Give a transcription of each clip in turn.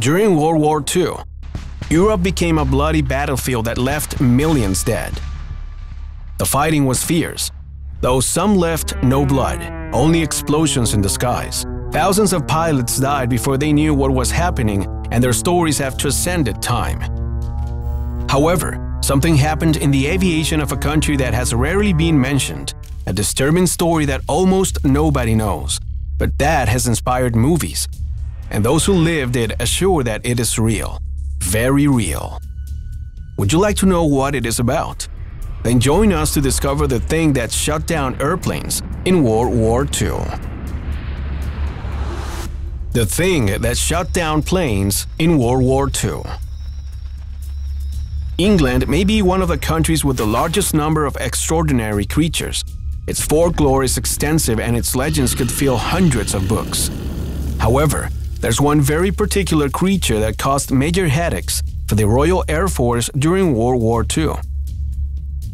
During World War II, Europe became a bloody battlefield that left millions dead. The fighting was fierce, though some left no blood, only explosions in the skies. Thousands of pilots died before they knew what was happening, and their stories have transcended time. However, something happened in the aviation of a country that has rarely been mentioned, a disturbing story that almost nobody knows, but that has inspired movies, and those who lived it assure that it is real, very real. Would you like to know what it is about? Then join us to discover the thing that shut down airplanes in World War II. The thing that shut down planes in World War II. England may be one of the countries with the largest number of extraordinary creatures. Its folklore is extensive and its legends could fill hundreds of books. However, there's one very particular creature that caused major headaches for the Royal Air Force during World War II.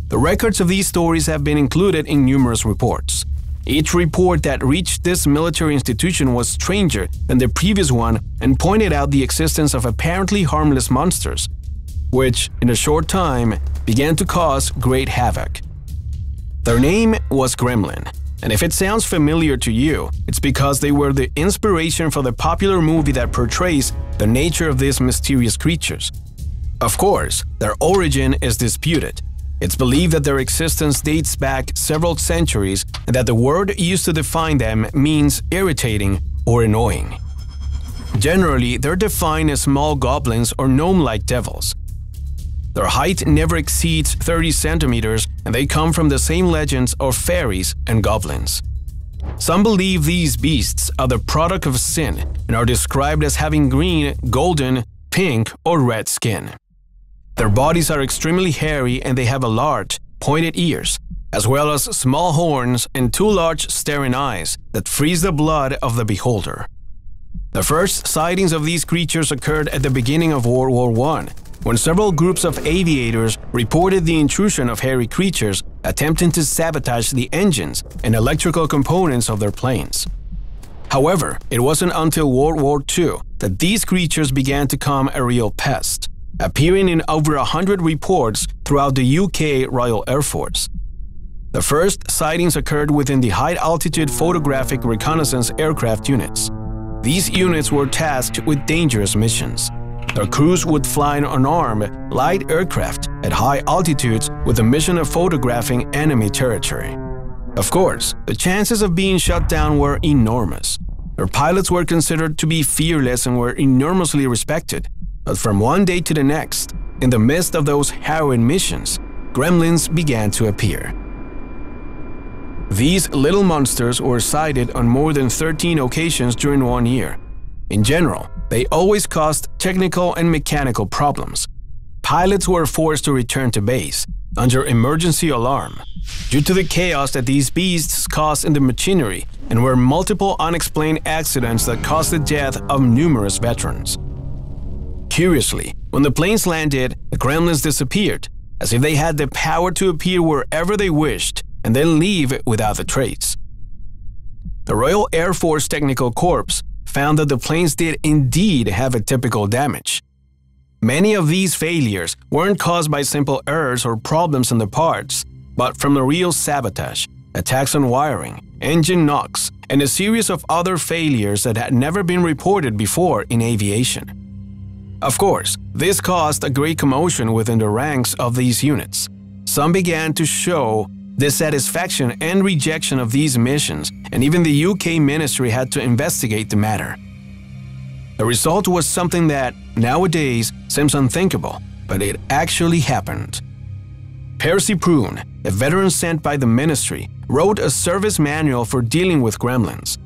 The records of these stories have been included in numerous reports. Each report that reached this military institution was stranger than the previous one and pointed out the existence of apparently harmless monsters, which, in a short time, began to cause great havoc. Their name was Gremlin, and if it sounds familiar to you, it's because they were the inspiration for the popular movie that portrays the nature of these mysterious creatures. Of course, their origin is disputed. It's believed that their existence dates back several centuries and that the word used to define them means irritating or annoying. Generally, they're defined as small goblins or gnome-like devils. Their height never exceeds 30 centimeters, and they come from the same legends of fairies and goblins. Some believe these beasts are the product of sin and are described as having green, golden, pink, or red skin. Their bodies are extremely hairy and they have a large, pointed ears, as well as small horns and two large staring eyes that freeze the blood of the beholder. The first sightings of these creatures occurred at the beginning of World War I, when several groups of aviators reported the intrusion of hairy creatures attempting to sabotage the engines and electrical components of their planes. However, it wasn't until World War II that these creatures began to become a real pest, appearing in over 100 reports throughout the UK Royal Air Force. The first sightings occurred within the high-altitude photographic reconnaissance aircraft units. These units were tasked with dangerous missions. Their crews would fly an unarmed, light aircraft at high altitudes with the mission of photographing enemy territory. Of course, the chances of being shot down were enormous. Their pilots were considered to be fearless and were enormously respected. But from one day to the next, in the midst of those harrowing missions, gremlins began to appear. These little monsters were sighted on more than 13 occasions during 1 year. In general, they always caused technical and mechanical problems. Pilots were forced to return to base under emergency alarm due to the chaos that these beasts caused in the machinery, and were multiple unexplained accidents that caused the death of numerous veterans. Curiously, when the planes landed, the gremlins disappeared, as if they had the power to appear wherever they wished and then leave without a trace. The Royal Air Force Technical Corps found that the planes did indeed have a typical damage. Many of these failures weren't caused by simple errors or problems in the parts, but from the real sabotage, attacks on wiring, engine knocks, and a series of other failures that had never been reported before in aviation. Of course, this caused a great commotion within the ranks of these units. Some began to show dissatisfaction and rejection of these missions, and even the UK ministry had to investigate the matter. The result was something that, nowadays, seems unthinkable, but it actually happened. Percy Prune, a veteran sent by the ministry, wrote a service manual for dealing with gremlins.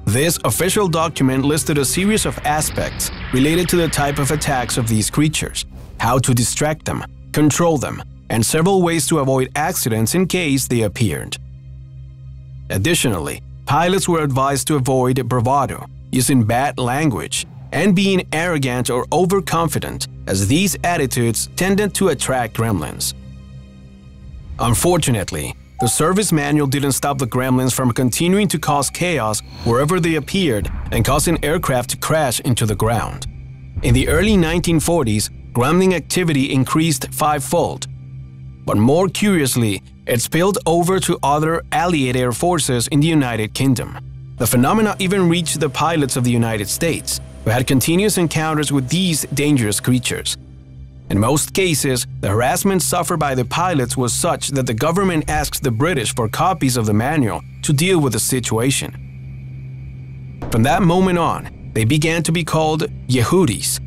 This official document listed a series of aspects related to the type of attacks of these creatures, how to distract them, control them, and several ways to avoid accidents in case they appeared. Additionally, pilots were advised to avoid bravado, using bad language, and being arrogant or overconfident, as these attitudes tended to attract gremlins. Unfortunately, the service manual didn't stop the gremlins from continuing to cause chaos wherever they appeared and causing aircraft to crash into the ground. In the early 1940s, gremlin activity increased fivefold. But more curiously, it spilled over to other allied air forces in the United Kingdom. The phenomena even reached the pilots of the United States, who had continuous encounters with these dangerous creatures. In most cases, the harassment suffered by the pilots was such that the government asked the British for copies of the manual to deal with the situation. From that moment on, they began to be called Yehudis,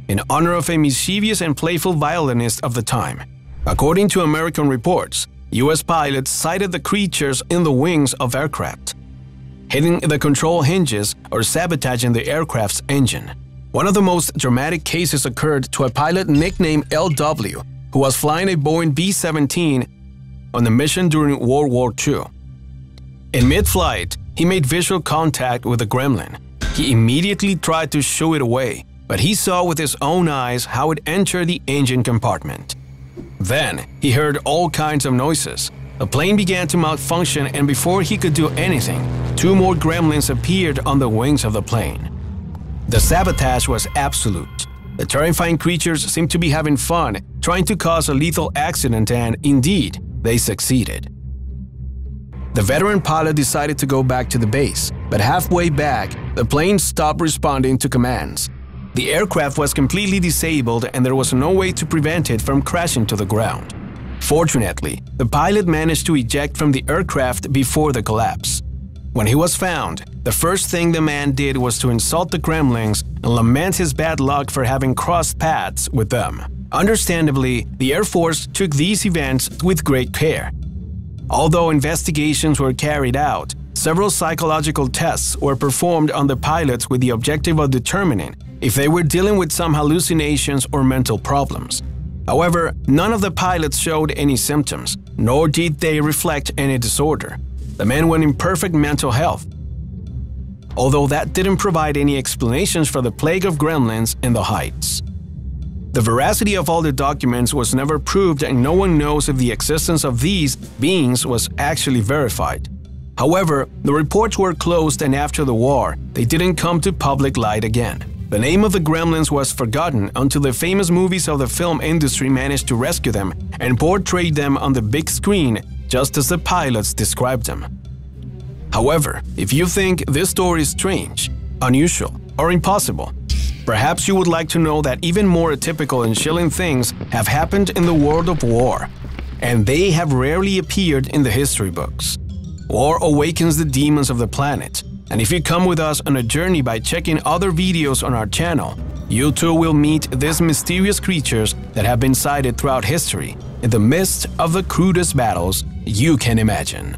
in honor of a mischievous and playful violinist of the time. According to American reports, US pilots sighted the creatures in the wings of aircraft, hitting the control hinges or sabotaging the aircraft's engine. One of the most dramatic cases occurred to a pilot nicknamed LW, who was flying a Boeing B-17 on a mission during World War II. In mid-flight, he made visual contact with the gremlin. He immediately tried to shoo it away, but he saw with his own eyes how it entered the engine compartment. Then, he heard all kinds of noises. The plane began to malfunction, and before he could do anything, 2 more gremlins appeared on the wings of the plane. The sabotage was absolute. The terrifying creatures seemed to be having fun, trying to cause a lethal accident, and indeed, they succeeded. The veteran pilot decided to go back to the base, but halfway back, the plane stopped responding to commands. The aircraft was completely disabled and there was no way to prevent it from crashing to the ground. Fortunately, the pilot managed to eject from the aircraft before the collapse. When he was found, the first thing the man did was to insult the gremlins and lament his bad luck for having crossed paths with them. Understandably, the Air Force took these events with great care. Although investigations were carried out, several psychological tests were performed on the pilots with the objective of determining if they were dealing with some hallucinations or mental problems. However, none of the pilots showed any symptoms, nor did they reflect any disorder. The men were in perfect mental health, although that didn't provide any explanations for the plague of gremlins in the heights. The veracity of all the documents was never proved, and no one knows if the existence of these beings was actually verified. However, the reports were closed, and after the war, they didn't come to public light again. The name of the gremlins was forgotten until the famous movies of the film industry managed to rescue them and portray them on the big screen just as the pilots described them. However, if you think this story is strange, unusual, or impossible, perhaps you would like to know that even more atypical and chilling things have happened in the world of war, and they have rarely appeared in the history books. War awakens the demons of the planet, and if you come with us on a journey by checking other videos on our channel, you too will meet these mysterious creatures that have been sighted throughout history in the midst of the crudest battles you can imagine.